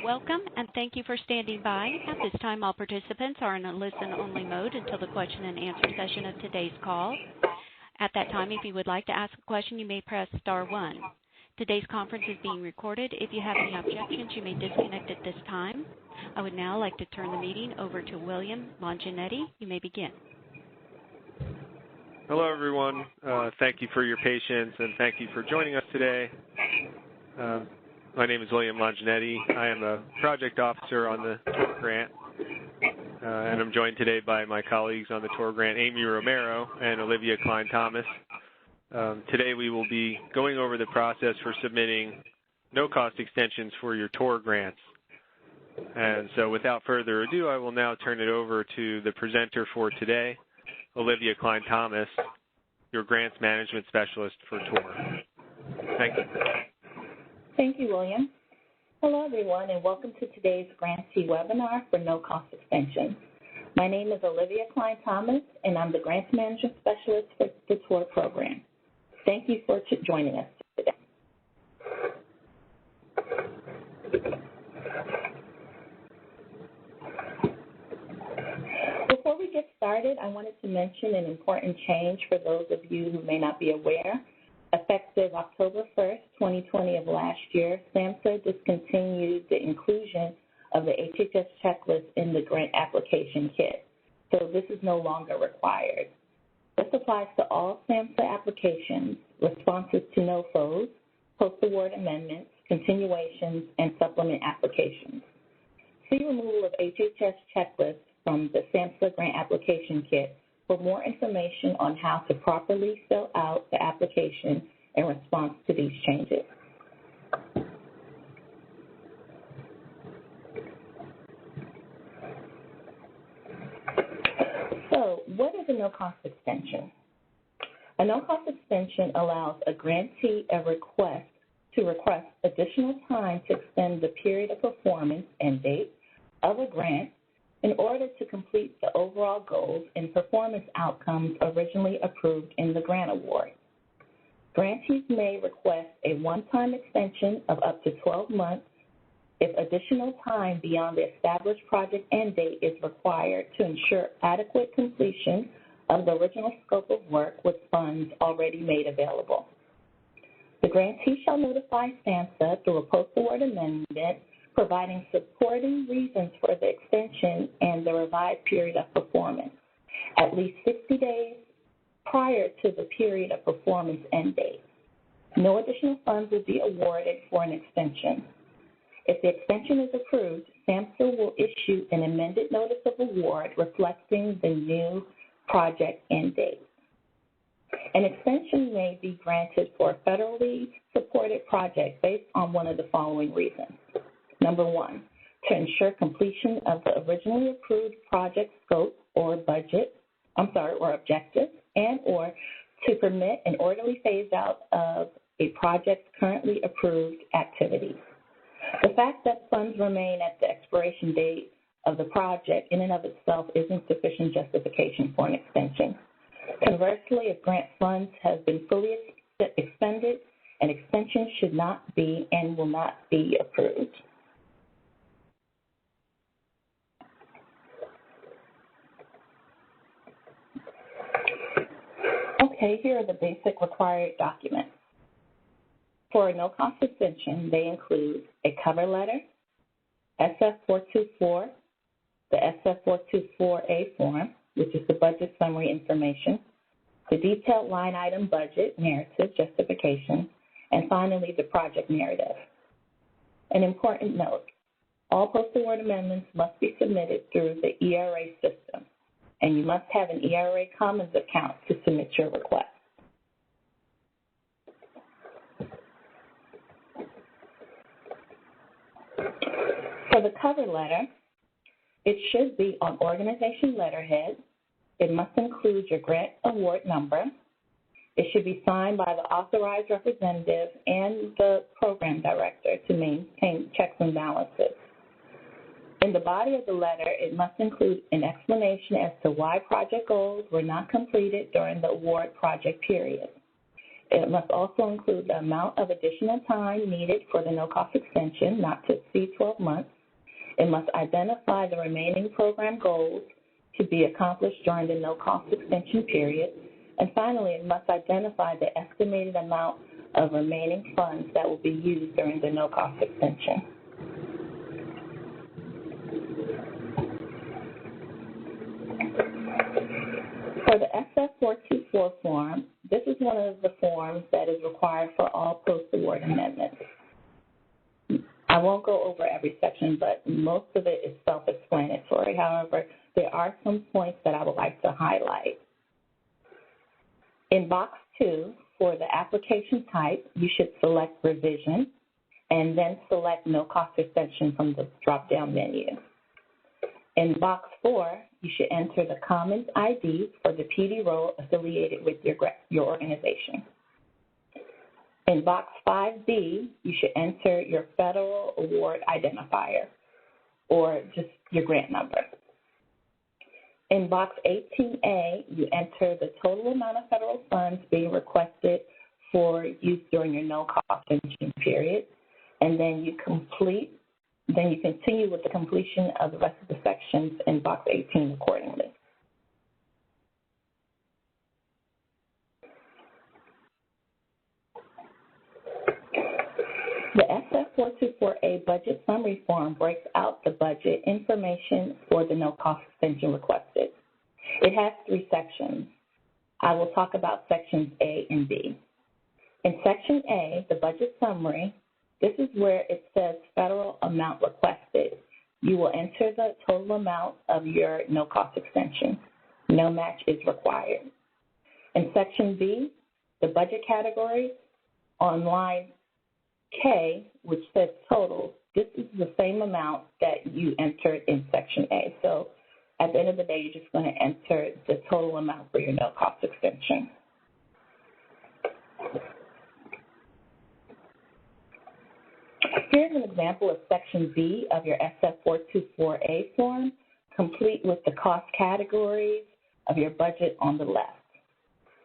Welcome, and thank you for standing by. At this time, all participants are in a listen-only mode until the question and answer session of today's call. At that time, if you would like to ask a question, you may press star 1. Today's conference is being recorded. If you have any objections, you may disconnect at this time. I would now like to turn the meeting over to William Longinetti. You may begin. Hello, everyone. Thank you for your patience, and thank you for joining us today. My name is William Longinetti. I am a project officer on the TOR grant, and I'm joined today by my colleagues on the TOR grant, Amy Romero and Olivia Klein-Thomas. Today we will be going over the process for submitting no-cost extensions for your TOR grants. And so without further ado, I will now turn it over to the presenter for today, Olivia Klein-Thomas, your grants management specialist for TOR. Thank you. Thank you, William. Hello, everyone, and welcome to today's grantee webinar for no-cost extensions. My name is Olivia Klein-Thomas, and I'm the grants management specialist for the TOR program. Thank you for joining us today. Before we get started, I wanted to mention an important change for those of you who may not be aware. Effective October 1st, 2020 of last year, SAMHSA discontinued the inclusion of the HHS checklist in the grant application kit. So this is no longer required. This applies to all SAMHSA applications, responses to NOFOs, post-award amendments, continuations, and supplement applications. See removal of HHS checklists from the SAMHSA grant application kit for more information on how to properly fill out the application in response to these changes. So, what is a no-cost extension? A no-cost extension allows a grantee to request additional time to extend the period of performance and date of a grant in order to complete the overall goals and performance outcomes originally approved in the grant award. Grantees may request a one-time extension of up to 12 months if additional time beyond the established project end date is required to ensure adequate completion of the original scope of work with funds already made available. The grantee shall notify SAMHSA through a post-award amendment providing supporting reasons for the extension and the revised period of performance, at least 60 days prior to the period of performance end date. No additional funds will be awarded for an extension. If the extension is approved, SAMHSA will issue an amended notice of award reflecting the new project end date. An extension may be granted for a federally supported project based on one of the following reasons. Number 1, to ensure completion of the originally approved project scope or objective, and or to permit an orderly phase out of a project's currently approved activities. The fact that funds remain at the expiration date of the project in and of itself isn't sufficient justification for an extension. Conversely, if grant funds have been fully expended, an extension should not be and will not be approved. Okay, here are the basic required documents. For a no-cost extension, they include a cover letter, SF424, the SF424A form, which is the budget summary information, the detailed line item budget, narrative, justification, and finally the project narrative. An important note, all post-award amendments must be submitted through the ERA system, and you must have an ERA Commons account to submit your request. For the cover letter, it should be on organization letterhead. It must include your grant award number. It should be signed by the authorized representative and the program director to maintain checks and balances. In the body of the letter, it must include an explanation as to why project goals were not completed during the award project period. It must also include the amount of additional time needed for the no-cost extension, not to exceed 12 months. It must identify the remaining program goals to be accomplished during the no-cost extension period. And finally, it must identify the estimated amount of remaining funds that will be used during the no-cost extension. For the SF424 form, this is one of the forms that is required for all post-award amendments. I won't go over every section, but most of it is self-explanatory. However, there are some points that I would like to highlight. In box 2, for the application type, you should select revision and then select no cost extension from the drop-down menu. In box 4, you should enter the Commons ID for the PD role affiliated with your organization. In box 5B, you should enter your federal award identifier or just your grant number. In box 18A, you enter the total amount of federal funds being requested for use during your no-cost extension period, and then you continue with the completion of the rest of the sections in box 18 accordingly. The SF424A budget summary form breaks out the budget information for the no-cost extension requested. It has 3 sections. I will talk about sections A and B. In section A, the budget summary, this is where it says federal amount requested. You will enter the total amount of your no-cost extension. No match is required. In section B, the budget category on line K, which says total, this is the same amount that you entered in section A. So at the end of the day, you're just going to enter the total amount for your no-cost extension. Here's an example of section B of your SF424A form, complete with the cost categories of your budget on the left.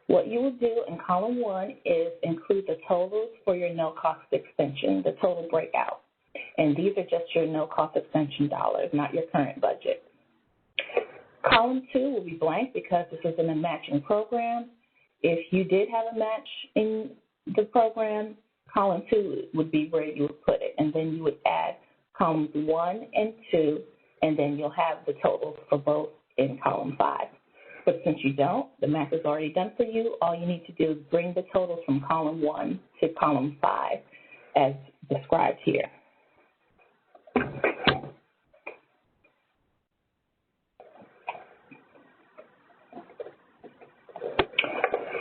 What you will do in column 1 is include the totals for your no-cost extension, the total breakout. And these are just your no-cost extension dollars, not your current budget. Column 2 will be blank because this isn't a matching program. If you did have a match in the program, column 2 would be where you would put it. And then you would add columns 1 and 2, and then you'll have the totals for both in column 5. But since you don't, the math is already done for you. All you need to do is bring the totals from column 1 to column 5 as described here.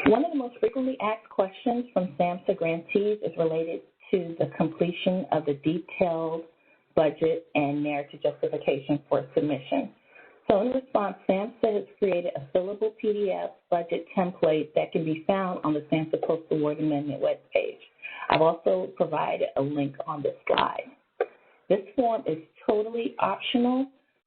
One of the most frequently asked questions from SAMHSA grantees is related to the completion of the detailed budget and narrative justification for submission. So in response, SAMHSA has created a fillable PDF budget template that can be found on the SAMHSA Post-Award Amendment webpage. I've also provided a link on this slide. This form is totally optional.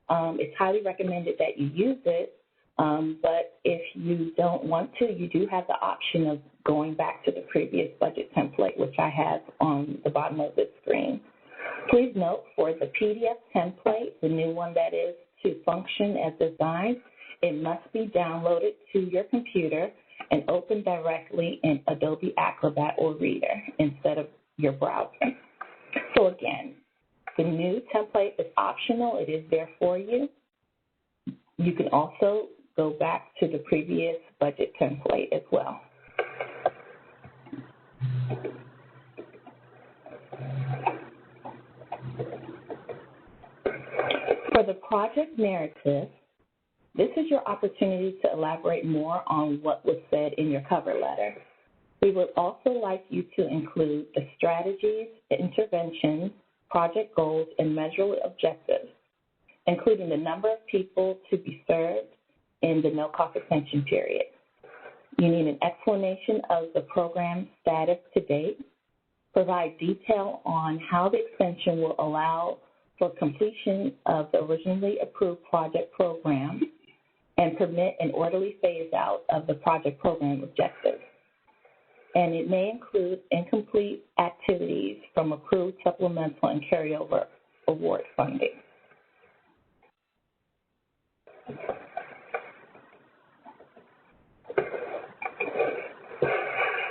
It's highly recommended that you use it, but if you don't want to, you do have the option of going back to the previous budget template, which I have on the bottom of the screen. Please note for the PDF template, the new one that is, to function as designed, it must be downloaded to your computer and open directly in Adobe Acrobat or Reader instead of your browser. So again, the new template is optional. It is there for you. You can also go back to the previous budget template as well. For the project narrative, this is your opportunity to elaborate more on what was said in your cover letter. We would also like you to include the strategies, interventions, project goals, and measurable objectives, including the number of people to be served in the no-cost extension period. You need an explanation of the program status to date, provide detail on how the extension will allow for completion of the originally approved project program, and permit an orderly phase-out of the project program objectives. and it may include incomplete activities from approved supplemental and carryover award funding.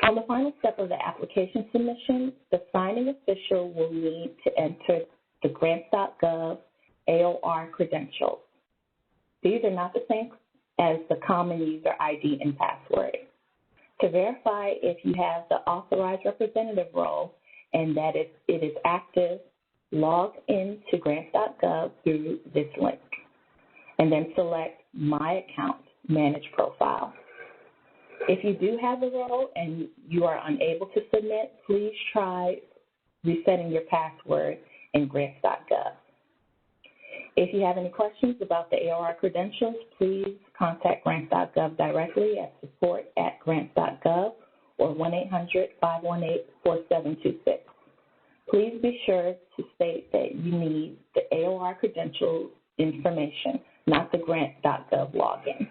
On the final step of the application submission, the signing official will need to enter the grants.gov AOR credentials. These are not the same as the common user ID and password. To verify if you have the authorized representative role and that it is active, log into grants.gov through this link, and then select My Account, Manage Profile. If you do have the role and you are unable to submit, please try resetting your password in grants.gov. If you have any questions about the AOR credentials, please contact grants.gov directly at support@grants.gov or 1-800-518-4726. Please be sure to state that you need the AOR credentials information, not the grants.gov login.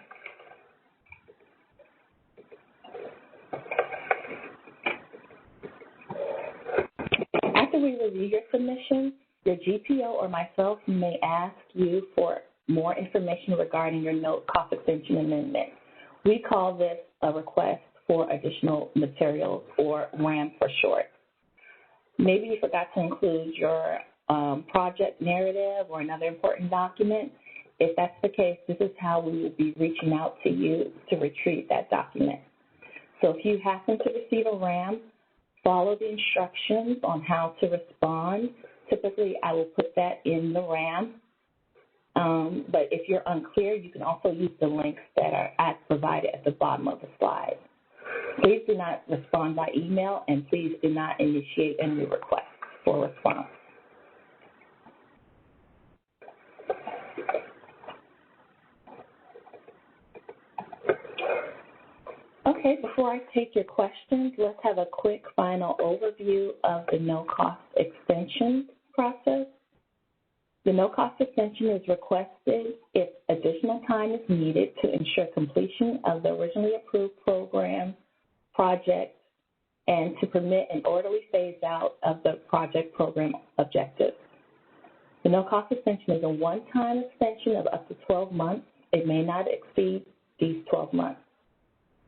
After we review your submission, your GPO or myself may ask you for more information regarding your note cost extension amendment. We call this a request for additional materials, or RAM for short. Maybe you forgot to include your project narrative or another important document. If that's the case, this is how we will be reaching out to you to retrieve that document. So if you happen to receive a RAM, follow the instructions on how to respond. Typically, I will put that in the RAM, but if you're unclear, you can also use the links that are provided at the bottom of the slide. Please do not respond by email, and please do not initiate any requests for response. Okay, before I take your questions, let's have a quick final overview of the no-cost extension process. The no-cost extension is requested if additional time is needed to ensure completion of the originally approved program, project, and to permit an orderly phase-out of the project program objectives. The no-cost extension is a one-time extension of up to 12 months. It may not exceed these 12 months.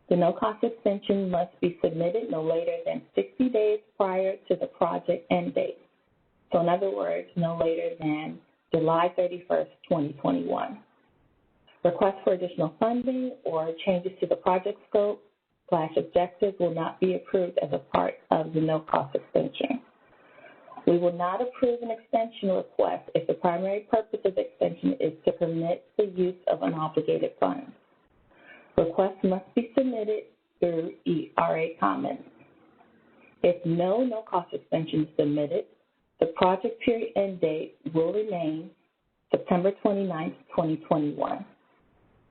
The no-cost extension must be submitted no later than 60 days prior to the project end date. So in other words, no later than July 31st, 2021. Requests for additional funding or changes to the project scope / objectives will not be approved as a part of the no-cost extension. We will not approve an extension request if the primary purpose of the extension is to permit the use of unobligated funds. Requests must be submitted through ERA comments. If no cost extension is submitted, the project period end date will remain September 29, 2021,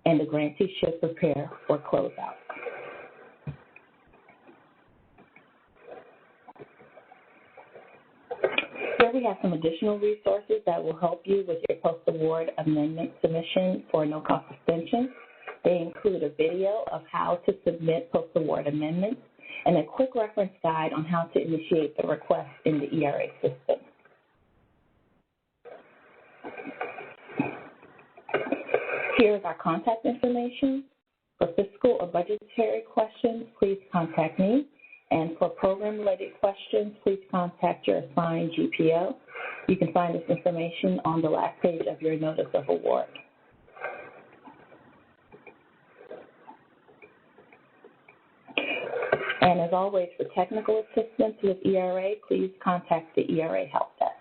and the grantee should prepare for closeout. Here we have some additional resources that will help you with your post-award amendment submission for no-cost extension. They include a video of how to submit post-award amendments and a quick reference guide on how to initiate the request in the ERA system. Here is our contact information. For fiscal or budgetary questions, please contact me. And for program-related questions, please contact your assigned GPO. You can find this information on the last page of your notice of award. And as always, for technical assistance with ERA, please contact the ERA Help Desk.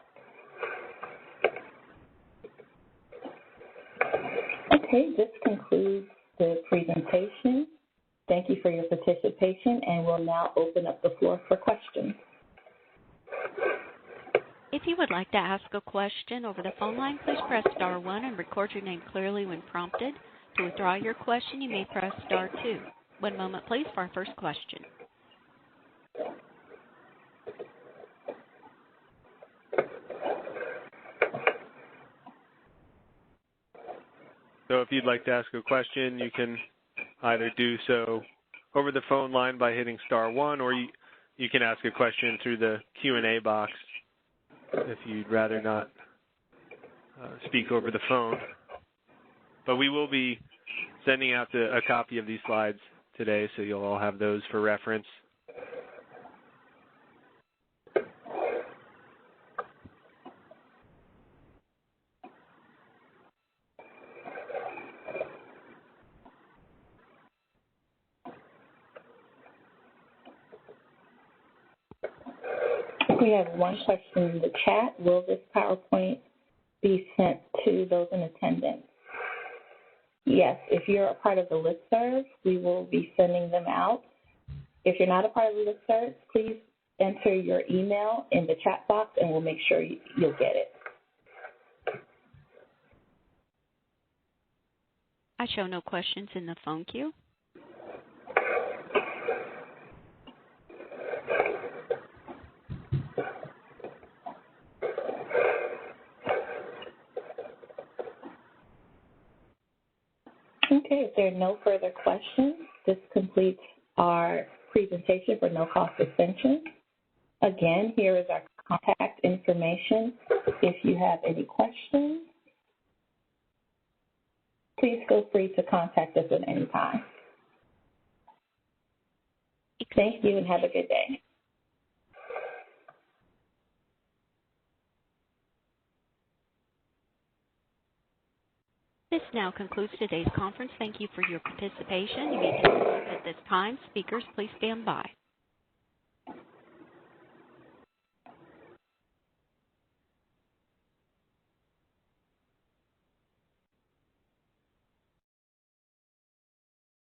Okay, this concludes the presentation. Thank you for your participation, and we'll now open up the floor for questions. If you would like to ask a question over the phone line, please press star 1 and record your name clearly when prompted. To withdraw your question, you may press star 2. One moment, please, for our first question. So if you'd like to ask a question, you can either do so over the phone line by hitting *1, or you can ask a question through the Q&A box if you'd rather not speak over the phone. But we will be sending out a copy of these slides today, so you'll all have those for reference. We have one question in the chat. Will this PowerPoint be sent to those in attendance? Yes, if you're a part of the listserv, we will be sending them out. If you're not a part of the listserv, please enter your email in the chat box and we'll make sure you'll get it. I show no questions in the phone queue. Okay, if there are no further questions, this completes our presentation for no-cost extension. Again, here is our contact information. If you have any questions, please feel free to contact us at any time. Thank you and have a good day. This now concludes today's conference. Thank you for your participation. You may disconnect at this time. Speakers, please stand by.